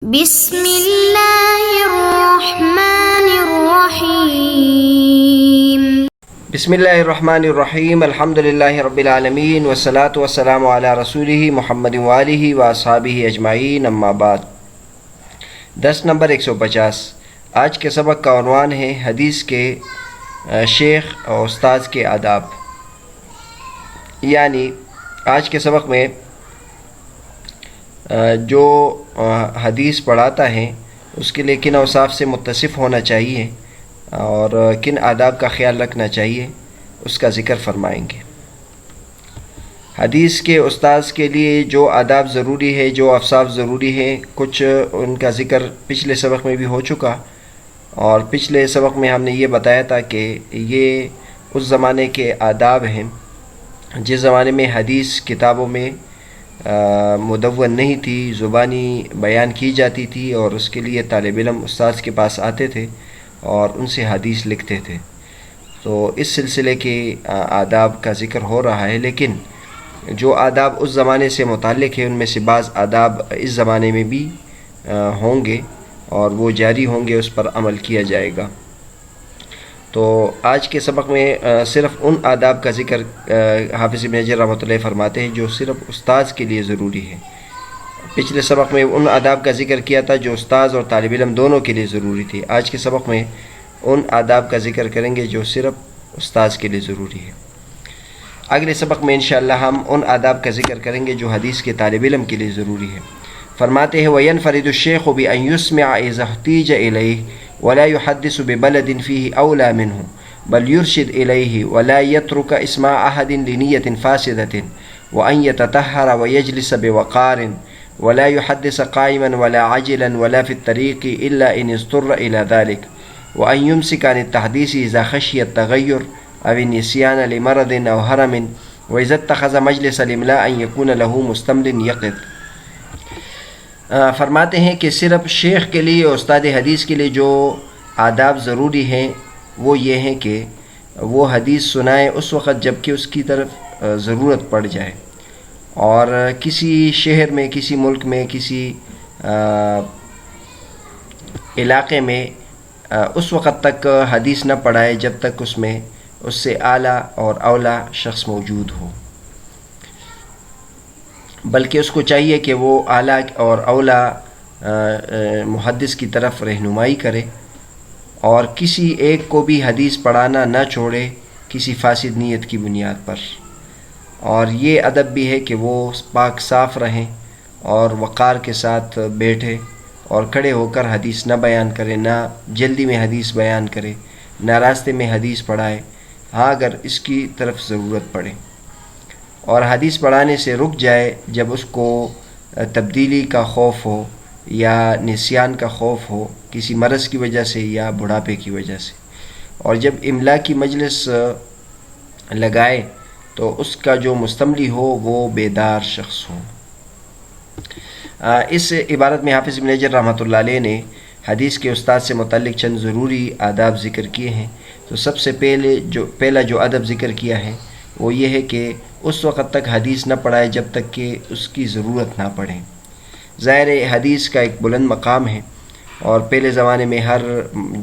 بسم اللہ الرحمن الرحیم بسم اللہ الرحمن الرحیم الحمد للہ رب العالمین والصلاة والسلام علی رسولہ محمد وآلہ واصحابہ اجمعین اما بعد۔ درس نمبر 150۔ آج کے سبق کا عنوان ہے حدیث کے شیخ اور استاذ کے آداب، یعنی آج کے سبق میں جو حدیث پڑھاتا ہے اس کے لیے کن اوصاف سے متصف ہونا چاہیے اور کن آداب کا خیال رکھنا چاہیے اس کا ذکر فرمائیں گے۔ حدیث کے استاذ کے لیے جو آداب ضروری ہے، جو اوصاف ضروری ہیں، کچھ ان کا ذکر پچھلے سبق میں بھی ہو چکا، اور پچھلے سبق میں ہم نے یہ بتایا تھا کہ یہ اس زمانے کے آداب ہیں جس زمانے میں حدیث کتابوں میں مدون نہیں تھی، زبانی بیان کی جاتی تھی، اور اس کے لیے طالب علم استاذ کے پاس آتے تھے اور ان سے حدیث لکھتے تھے۔ تو اس سلسلے کے آداب کا ذکر ہو رہا ہے، لیکن جو آداب اس زمانے سے متعلق ہیں ان میں سے بعض آداب اس زمانے میں بھی ہوں گے اور وہ جاری ہوں گے، اس پر عمل کیا جائے گا۔ تو آج کے سبق میں صرف ان آداب کا ذکر حافظ ابن حجر رحمۃ اللہ فرماتے ہیں جو صرف استاذ کے لیے ضروری ہے۔ پچھلے سبق میں ان آداب کا ذکر کیا تھا جو استاذ اور طالب علم دونوں کے لیے ضروری تھی۔ آج کے سبق میں ان آداب کا ذکر کریں گے جو صرف استاذ کے لیے ضروری ہے۔ اگلے سبق میں انشاءاللہ ہم ان آداب کا ذکر کریں گے جو حدیث کے طالب علم کے لیے ضروری ہے۔ فرماتے ہیں وَيَنْفَرِدُ الشَّيْخُ بِأَنْ يُسْمِعَ إِذَا احْتِيجَ إِلَيْهِ وَلَا يُحَدِّثُ بِبَلَدٍ فِيهِ أَوْلَى مِنْهُ بل يرشد إليه ولا يترك اسماع أحد لنية فاسدة وأن يتطهر ويجلس بوقار ولا يحدث قائما ولا عاجلا ولا في الطريق إلا إن اضطر إلى ذلك وأن يمسك عن التحديث إذا خشي التغير أو النسيان لمرض أو هرم وإذا اتخذ مجلس الإملاء أن يكون له مستمل يقظ۔ فرماتے ہیں کہ صرف شیخ کے لیے اور استاد حدیث کے لیے جو آداب ضروری ہیں وہ یہ ہیں کہ وہ حدیث سنائے اس وقت جب کہ اس کی طرف ضرورت پڑ جائے، اور کسی شہر میں، کسی ملک میں، کسی علاقے میں اس وقت تک حدیث نہ پڑھائے جب تک اس میں اس سے اعلیٰ اور اولیٰ شخص موجود ہو، بلکہ اس کو چاہیے کہ وہ اعلیٰ اور اولیٰ محدث کی طرف رہنمائی کرے، اور کسی ایک کو بھی حدیث پڑھانا نہ چھوڑے کسی فاسد نیت کی بنیاد پر۔ اور یہ ادب بھی ہے کہ وہ پاک صاف رہیں اور وقار کے ساتھ بیٹھے اور کھڑے ہو کر حدیث نہ بیان کرے، نہ جلدی میں حدیث بیان کرے، نہ راستے میں حدیث پڑھائے، ہاں اگر اس کی طرف ضرورت پڑے، اور حدیث پڑھانے سے رک جائے جب اس کو تبدیلی کا خوف ہو یا نسیان کا خوف ہو، کسی مرض کی وجہ سے یا بڑھاپے کی وجہ سے، اور جب املا کی مجلس لگائے تو اس کا جو مستملی ہو وہ بیدار شخص ہو۔ اس عبارت میں حافظ ابن حجر رحمۃ اللہ علیہ نے حدیث کے استاد سے متعلق چند ضروری آداب ذکر کیے ہیں۔ تو سب سے پہلا جو ادب ذکر کیا ہے وہ یہ ہے کہ اس وقت تک حدیث نہ پڑھائے جب تک کہ اس کی ضرورت نہ پڑے۔ ظاہر حدیث کا ایک بلند مقام ہے، اور پہلے زمانے میں ہر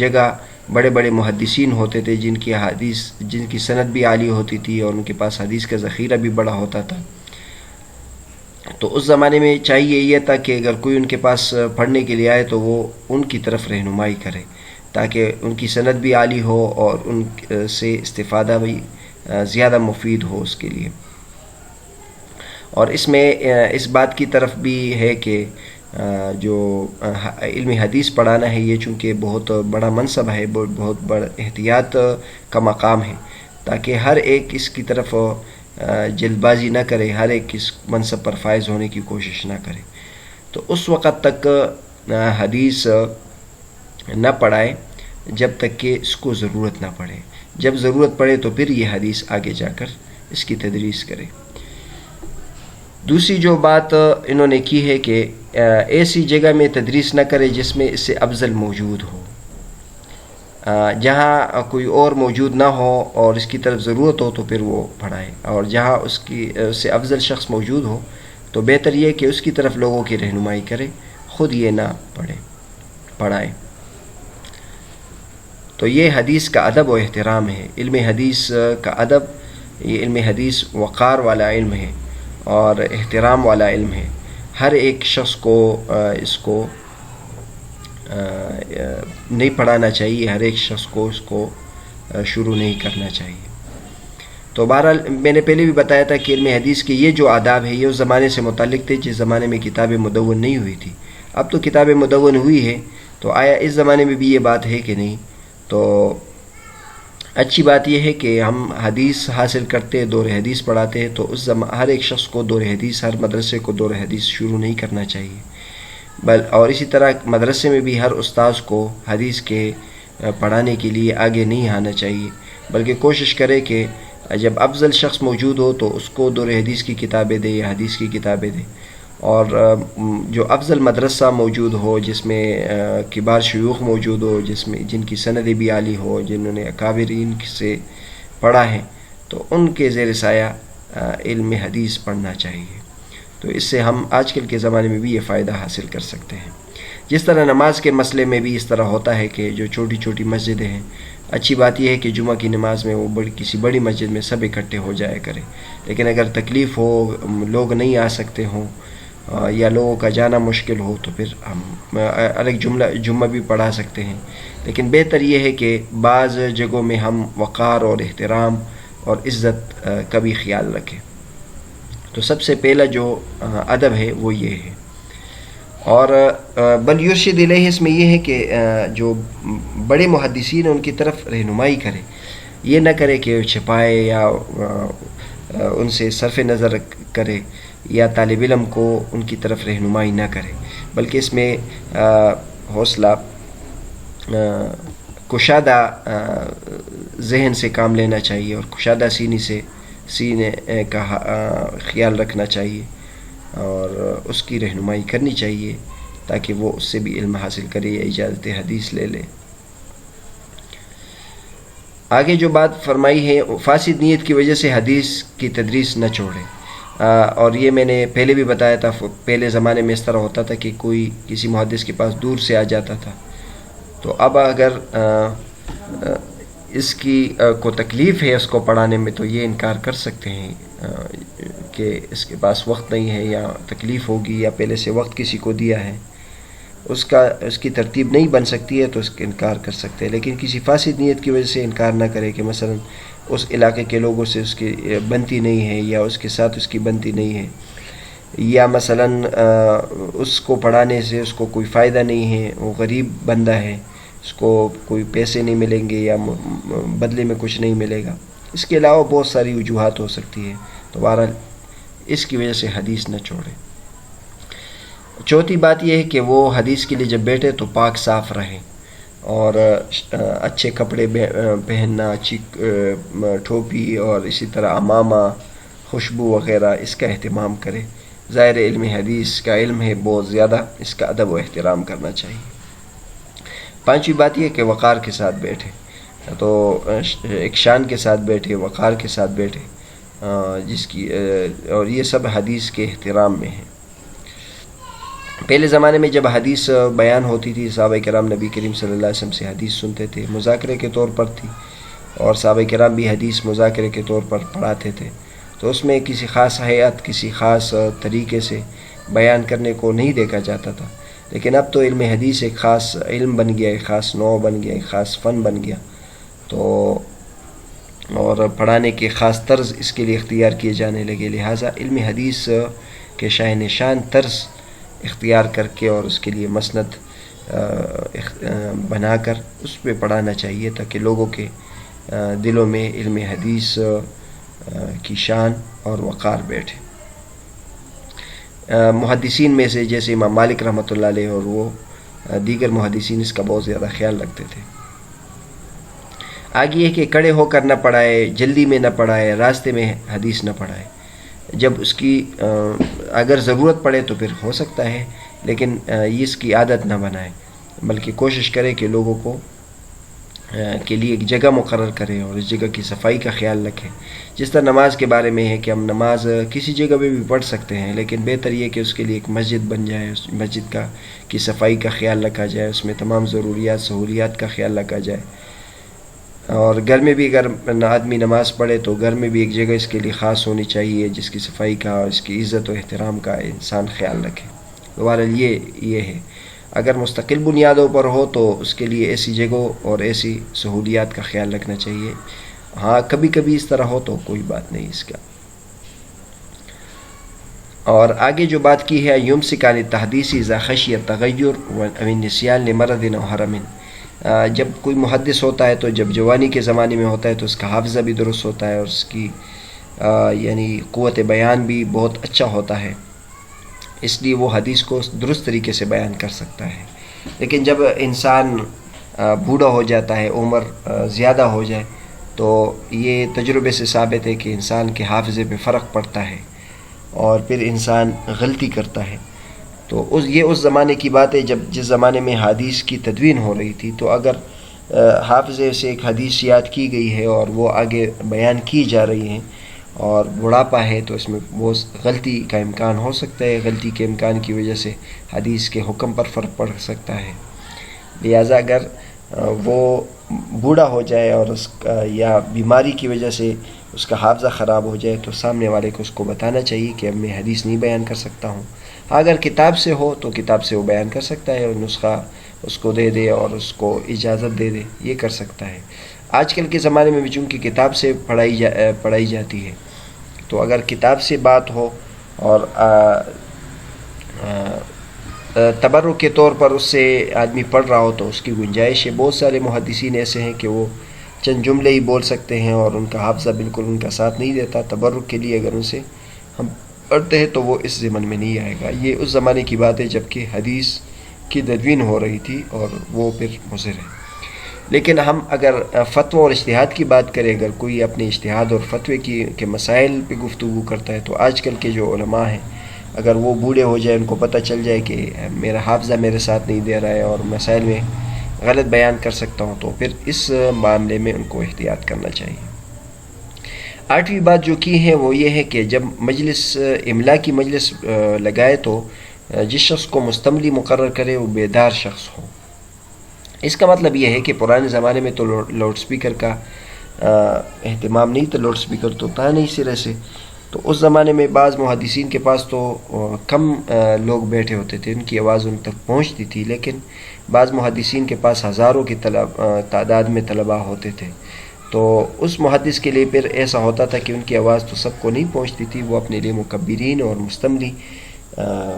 جگہ بڑے بڑے محدثین ہوتے تھے جن کی سند بھی عالی ہوتی تھی اور ان کے پاس حدیث کا ذخیرہ بھی بڑا ہوتا تھا۔ تو اس زمانے میں چاہیے یہ تھا کہ اگر کوئی ان کے پاس پڑھنے کے لیے آئے تو وہ ان کی طرف رہنمائی کرے تاکہ ان کی سند بھی عالی ہو اور ان سے استفادہ بھی زیادہ مفید ہو اس کے لیے۔ اور اس میں اس بات کی طرف بھی ہے کہ جو علم حدیث پڑھانا ہے یہ چونکہ بہت بڑا منصب ہے، بہت بڑا احتیاط کا مقام ہے، تاکہ ہر ایک اس کی طرف جلد بازی نہ کرے، ہر ایک اس منصب پر فائز ہونے کی کوشش نہ کرے۔ تو اس وقت تک حدیث نہ پڑھائے جب تک کہ اس کو ضرورت نہ پڑے، جب ضرورت پڑے تو پھر یہ حدیث آگے جا کر اس کی تدریس کرے۔ دوسری جو بات انہوں نے کی ہے کہ ایسی جگہ میں تدریس نہ کرے جس میں اس سے افضل موجود ہو، جہاں کوئی اور موجود نہ ہو اور اس کی طرف ضرورت ہو تو پھر وہ پڑھائے، اور جہاں اس سے افضل شخص موجود ہو تو بہتر یہ کہ اس کی طرف لوگوں کی رہنمائی کرے، خود یہ نہ پڑھائیں۔ تو یہ حدیث کا ادب و احترام ہے۔ علم حدیث کا ادب، یہ علم حدیث وقار والا علم ہے اور احترام والا علم ہے۔ ہر ایک شخص کو اس کو نہیں پڑھانا چاہیے، ہر ایک شخص کو اس کو شروع نہیں کرنا چاہیے۔ تو بہرحال میں نے پہلے بھی بتایا تھا کہ علم حدیث کے یہ جو آداب ہے یہ اس زمانے سے متعلق تھے جس زمانے میں کتابیں مدون نہیں ہوئی تھی۔ اب تو کتابیں مدون ہوئی ہے، تو آیا اس زمانے میں بھی یہ بات ہے کہ نہیں؟ تو اچھی بات یہ ہے کہ ہم حدیث حاصل کرتے، دور حدیث پڑھاتے ہیں، تو ہر ایک شخص کو دور حدیث، ہر مدرسے کو دور حدیث شروع نہیں کرنا چاہیے۔ اور اسی طرح مدرسے میں بھی ہر استاذ کو حدیث کے پڑھانے کے لیے آگے نہیں آنا چاہیے، بلکہ کوشش کرے کہ جب افضل شخص موجود ہو تو اس کو دور حدیث کی کتابیں دے یا حدیث کی کتابیں دے، اور جو افضل مدرسہ موجود ہو جس میں کبار شیوخ موجود ہو، جن کی سندیں بھی عالی ہو، جنہوں نے اکابرین سے پڑھا ہے، تو ان کے زیر سایہ علم حدیث پڑھنا چاہیے۔ تو اس سے ہم آج کل کے زمانے میں بھی یہ فائدہ حاصل کر سکتے ہیں۔ جس طرح نماز کے مسئلے میں بھی اس طرح ہوتا ہے کہ جو چھوٹی چھوٹی مسجدیں ہیں، اچھی بات یہ ہے کہ جمعہ کی نماز میں وہ کسی بڑی مسجد میں سب اکٹھے ہو جایا کریں، لیکن اگر تکلیف ہو، لوگ نہیں آ سکتے ہوں یا لوگوں کا جانا مشکل ہو، تو پھر ہم الگ جمعہ بھی پڑھا سکتے ہیں۔ لیکن بہتر یہ ہے کہ بعض جگہوں میں ہم وقار اور احترام اور عزت کا بھی خیال رکھیں۔ تو سب سے پہلا جو ادب ہے وہ یہ ہے۔ اور بل یرشد الیہ اس میں یہ ہے کہ جو بڑے محدثین ہیں ان کی طرف رہنمائی کرے، یہ نہ کرے کہ چھپائے یا ان سے صرف نظر کرے یا طالب علم کو ان کی طرف رہنمائی نہ کرے، بلکہ اس میں حوصلہ کشادہ ذہن سے کام لینا چاہیے اور کشادہ سینے کا خیال رکھنا چاہیے اور اس کی رہنمائی کرنی چاہیے تاکہ وہ اس سے بھی علم حاصل کرے یا اجازت حدیث لے لے۔ آگے جو بات فرمائی ہے، فاسد نیت کی وجہ سے حدیث کی تدریس نہ چھوڑے، اور یہ میں نے پہلے بھی بتایا تھا۔ پہلے زمانے میں اس طرح ہوتا تھا کہ کوئی کسی محدث کے پاس دور سے آ جاتا تھا، تو اب اگر اس کی کو تکلیف ہے اس کو پڑھانے میں، تو یہ انکار کر سکتے ہیں کہ اس کے پاس وقت نہیں ہے یا تکلیف ہوگی یا پہلے سے وقت کسی کو دیا ہے، اس کی ترتیب نہیں بن سکتی ہے، تو اس کا انکار کر سکتے ہیں۔ لیکن کسی فاسد نیت کی وجہ سے انکار نہ کرے کہ مثلا اس علاقے کے لوگوں سے اس کی بنتی نہیں ہے یا اس کے ساتھ اس کی بنتی نہیں ہے، یا مثلا اس کو پڑھانے سے اس کو کوئی فائدہ نہیں ہے، وہ غریب بندہ ہے، اس کو کوئی پیسے نہیں ملیں گے یا بدلے میں کچھ نہیں ملے گا۔ اس کے علاوہ بہت ساری وجوہات ہو سکتی ہیں، تو بہرحال اس کی وجہ سے حدیث نہ چھوڑے۔ چوتھی بات یہ ہے کہ وہ حدیث کے لیے جب بیٹھے تو پاک صاف رہیں اور اچھے کپڑے پہننا، اچھی ٹوپی اور اسی طرح عمامہ، خوشبو وغیرہ اس کا اہتمام کرے۔ ظاہر علم حدیث کا علم ہے بہت زیادہ، اس کا ادب و احترام کرنا چاہیے۔ پانچویں بات یہ کہ وقار کے ساتھ بیٹھے، تو ایک شان کے ساتھ بیٹھے، وقار کے ساتھ بیٹھے، اور یہ سب حدیث کے احترام میں ہے۔ پہلے زمانے میں جب حدیث بیان ہوتی تھی، صحابہ کرام نبی کریم صلی اللہ علیہ وسلم سے حدیث سنتے تھے، مذاکرے کے طور پر تھی، اور صحابہ کرام بھی حدیث مذاکرے کے طور پر پڑھاتے تھے، تو اس میں کسی خاص ہیئت، کسی خاص طریقے سے بیان کرنے کو نہیں دیکھا جاتا تھا۔ لیکن اب تو علم حدیث ایک خاص علم بن گیا، ایک خاص نوع بن گیا، ایک خاص فن بن گیا، تو اور پڑھانے کے خاص طرز اس کے لیے اختیار کیے جانے لگے، لہٰذا علم حدیث کے شاہ نشان طرز اختیار کر کے اور اس کے لیے مسند بنا کر اس پہ پڑھانا چاہیے تاکہ لوگوں کے دلوں میں علم حدیث کی شان اور وقار بیٹھے۔ محدثین میں سے جیسے امام مالک رحمۃ اللہ علیہ اور وہ دیگر محدثین اس کا بہت زیادہ خیال رکھتے تھے۔ آگے یہ کہ کڑے ہو کر نہ پڑھائے، جلدی میں نہ پڑھائے، راستے میں حدیث نہ پڑھائے۔ جب اس کی اگر ضرورت پڑے تو پھر ہو سکتا ہے، لیکن اس کی عادت نہ بنائے، بلکہ کوشش کرے کہ لوگوں کو کے لیے ایک جگہ مقرر کریں اور اس جگہ کی صفائی کا خیال رکھیں. جس طرح نماز کے بارے میں ہے کہ ہم نماز کسی جگہ پہ بھی پڑھ سکتے ہیں، لیکن بہتر یہ کہ اس کے لیے ایک مسجد بن جائے، اس مسجد کی صفائی کا خیال رکھا جائے، اس میں تمام ضروریات سہولیات کا خیال رکھا جائے. اور گھر میں بھی اگر آدمی نماز پڑھے تو گھر میں بھی ایک جگہ اس کے لیے خاص ہونی چاہیے جس کی صفائی کا اور اس کی عزت و احترام کا انسان خیال رکھے. بہرحال یہ ہے. اگر مستقل بنیادوں پر ہو تو اس کے لیے ایسی جگہوں اور ایسی سہولیات کا خیال رکھنا چاہیے. ہاں کبھی کبھی اس طرح ہو تو کوئی بات نہیں اس کا. اور آگے جو بات کی ہے یمسک عن التحدیث اذا خشی التغیر و النسیان لمرض او حرم. جب کوئی محدث ہوتا ہے تو جب جوانی کے زمانے میں ہوتا ہے تو اس کا حافظہ بھی درست ہوتا ہے اور اس کی یعنی قوت بیان بھی بہت اچھا ہوتا ہے، اس لیے وہ حدیث کو درست طریقے سے بیان کر سکتا ہے. لیکن جب انسان بوڑھا ہو جاتا ہے، عمر زیادہ ہو جائے، تو یہ تجربے سے ثابت ہے کہ انسان کے حافظے پہ فرق پڑتا ہے اور پھر انسان غلطی کرتا ہے. تو یہ اس زمانے کی بات ہے جس زمانے میں حدیث کی تدوین ہو رہی تھی. تو اگر حافظے سے ایک حدیث یاد کی گئی ہے اور وہ آگے بیان کی جا رہی ہیں اور بڑھاپا ہے تو اس میں وہ غلطی کا امکان ہو سکتا ہے. غلطی کے امکان کی وجہ سے حدیث کے حکم پر فرق پڑ سکتا ہے. لہٰذا اگر وہ بوڑھا ہو جائے اور اس کا یا بیماری کی وجہ سے اس کا حافظہ خراب ہو جائے تو سامنے والے کو اس کو بتانا چاہیے کہ اب میں حدیث نہیں بیان کر سکتا ہوں. اگر کتاب سے ہو تو کتاب سے وہ بیان کر سکتا ہے اور نسخہ اس کو دے دے اور اس کو اجازت دے دے، یہ کر سکتا ہے. آج کل کے زمانے میں بھی چونکہ کتاب سے پڑھائی جاتی ہے، تو اگر کتاب سے بات ہو اور تبرک کے طور پر اس سے آدمی پڑھ رہا ہو تو اس کی گنجائش ہے. بہت سارے محدثین ایسے ہیں کہ وہ چند جملے ہی بول سکتے ہیں اور ان کا حافظہ بالکل ان کا ساتھ نہیں دیتا. تبرک کے لیے اگر ان سے ہم پڑھتے ہیں تو وہ اس ضمن میں نہیں آئے گا. یہ اس زمانے کی بات ہے جب کہ حدیث کی تدوین ہو رہی تھی اور وہ پھر مضر ہے. لیکن ہم اگر فتوی اور اجتہاد کی بات کریں، اگر کوئی اپنے اجتہاد اور فتوی کے مسائل پہ گفتگو کرتا ہے تو آج کل کے جو علماء ہیں اگر وہ بوڑھے ہو جائیں، ان کو پتہ چل جائے کہ میرا حافظہ میرے ساتھ نہیں دے رہا ہے اور مسائل میں غلط بیان کر سکتا ہوں، تو پھر اس معاملے میں ان کو احتیاط کرنا چاہیے. 8ویں بات جو کی ہے وہ یہ ہے کہ جب مجلس املا کی مجلس لگائے تو جس شخص کو مستملی مقرر کرے وہ بیدار شخص ہو. اس کا مطلب یہ ہے کہ پرانے زمانے میں تو لاؤڈ سپیکر کا اہتمام نہیں تھا، لاؤڈ سپیکر تو تھا نہیں سرے سے. تو اس زمانے میں بعض محدثین کے پاس تو کم لوگ بیٹھے ہوتے تھے، ان کی آواز ان تک پہنچتی تھی، لیکن بعض محدثین کے پاس ہزاروں کی تعداد میں طلباء ہوتے تھے. تو اس محدث کے لیے پھر ایسا ہوتا تھا کہ ان کی آواز تو سب کو نہیں پہنچتی تھی، وہ اپنے لیے مکبرین اور مستملی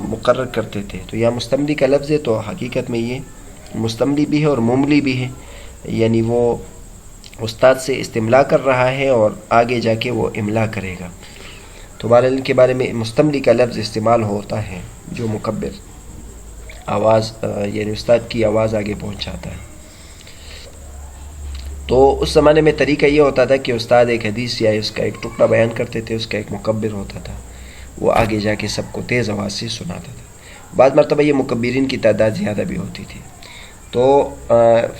مقرر کرتے تھے. تو یہاں مستملی کا لفظ ہے تو حقیقت میں یہ مستملی بھی ہے اور مملی بھی ہے، یعنی وہ استاد سے استملا کر رہا ہے اور آگے جا کے وہ املا کرے گا. تو بہرحال ان کے بارے میں مستملی کا لفظ استعمال ہوتا ہے جو مکبر آواز یعنی استاد کی آواز آگے پہنچاتا ہے. تو اس زمانے میں طریقہ یہ ہوتا تھا کہ استاد ایک حدیث یا اس کا ایک ٹکڑا بیان کرتے تھے، اس کا ایک مکبر ہوتا تھا، وہ آگے جا کے سب کو تیز آواز سے سناتا تھا. بعض مرتبہ یہ مکبرین کی تعداد زیادہ بھی ہوتی تھی. تو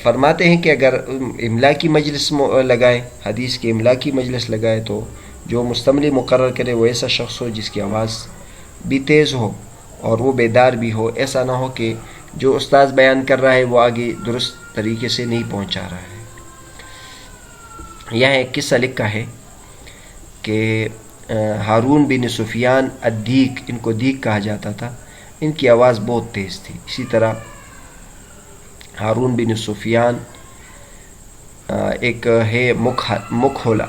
فرماتے ہیں کہ اگر املا کی مجلس لگائے، حدیث کی املا کی مجلس لگائے تو جو مستملی مقرر کرے وہ ایسا شخص ہو جس کی آواز بھی تیز ہو اور وہ بیدار بھی ہو. ایسا نہ ہو کہ جو استاد بیان کر رہا ہے وہ آگے درست طریقے سے نہیں پہنچا رہا ہے. یہاں ایک قصہ لکھا ہے کہ ہارون بن سفیان الدیک، ان کو دیک کہا جاتا تھا، ان کی آواز بہت تیز تھی. اسی طرح ہارون بن سفیان ایک ہے مکھولا،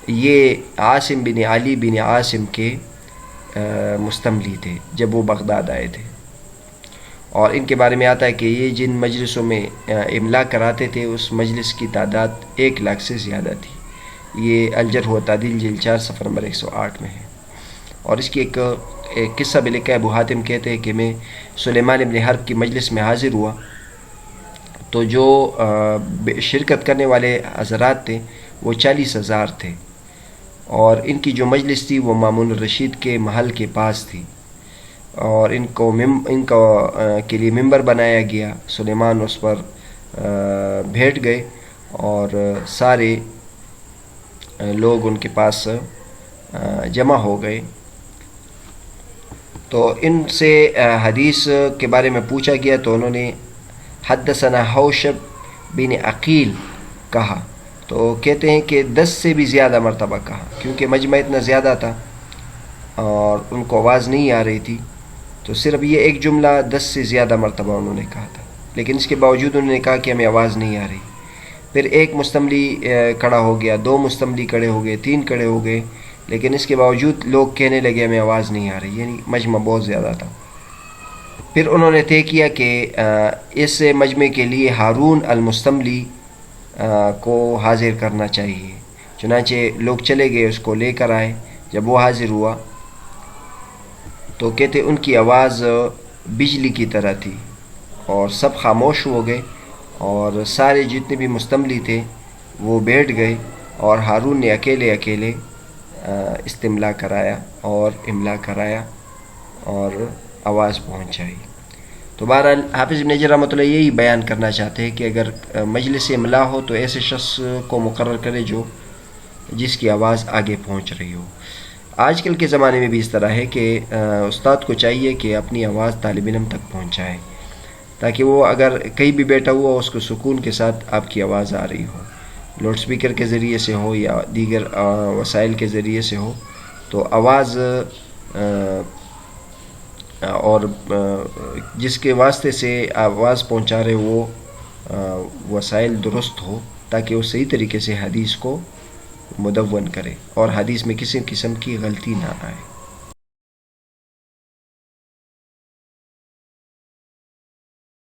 یہ عاصم بن علی بن عاصم کے مستملی تھے جب وہ بغداد آئے تھے. اور ان کے بارے میں آتا ہے کہ یہ جن مجلسوں میں املا کراتے تھے اس مجلس کی تعداد 1 لاکھ سے زیادہ تھی. یہ الجرح و تعدیل جلد 4 صفحہ نمبر 108 میں ہے. اور اس کی ایک قصہ بھی لکھا ہے. ابو حاتم کہتے ہیں کہ میں سلیمان ابن حرب کی مجلس میں حاضر ہوا تو جو شرکت کرنے والے حضرات تھے وہ 40,000 تھے اور ان کی جو مجلس تھی وہ مامون الرشید کے محل کے پاس تھی اور ان کو کے لیے ممبر بنایا گیا. سلیمان اس پر بھیٹ گئے اور سارے لوگ ان کے پاس جمع ہو گئے. تو ان سے حدیث کے بارے میں پوچھا گیا تو انہوں نے حدثنا حوشب بن عقیل کہا. تو کہتے ہیں کہ 10 سے بھی زیادہ مرتبہ کہا، کیونکہ مجمع اتنا زیادہ تھا اور ان کو آواز نہیں آ رہی تھی، تو صرف یہ ایک جملہ 10 سے زیادہ مرتبہ انہوں نے کہا تھا. لیکن اس کے باوجود انہوں نے کہا کہ ہمیں آواز نہیں آ رہی. پھر ایک مستملی کھڑا ہو گیا، 2 مستملی کھڑے ہو گئے، 3 کھڑے ہو گئے، لیکن اس کے باوجود لوگ کہنے لگے ہمیں آواز نہیں آ رہی، یعنی مجمع بہت زیادہ تھا. پھر انہوں نے طے کیا کہ اس مجمع کے لیے ہارون المستملی کو حاضر کرنا چاہیے. چنانچہ لوگ چلے گئے، اس کو لے کر آئے. جب وہ حاضر ہوا تو کہتے ان کی آواز بجلی کی طرح تھی اور سب خاموش ہو گئے، اور سارے جتنے بھی مستملی تھے وہ بیٹھ گئے، اور ہارون نے اکیلے استملا کرایا اور املا کرایا اور آواز پہنچائی. تو بہرحال حافظ ابن حجر رحمۃ اللہ یہی بیان کرنا چاہتے ہیں کہ اگر مجلس املا ہو تو ایسے شخص کو مقرر کرے جس کی آواز آگے پہنچ رہی ہو. آج کل کے زمانے میں بھی اس طرح ہے کہ استاد کو چاہیے کہ اپنی آواز طالب علم تک پہنچائے، تاکہ وہ اگر کہیں بھی بیٹھا ہوا اس کو سکون کے ساتھ آپ کی آواز آ رہی ہو، لاؤڈ سپیکر کے ذریعے سے ہو یا دیگر وسائل کے ذریعے سے ہو، تو آواز اور جس کے واسطے سے آواز پہنچا رہے وہ وسائل درست ہو، تاکہ وہ صحیح طریقے سے حدیث کو مدون کرے اور حدیث میں کسی قسم کی غلطی نہ آئے.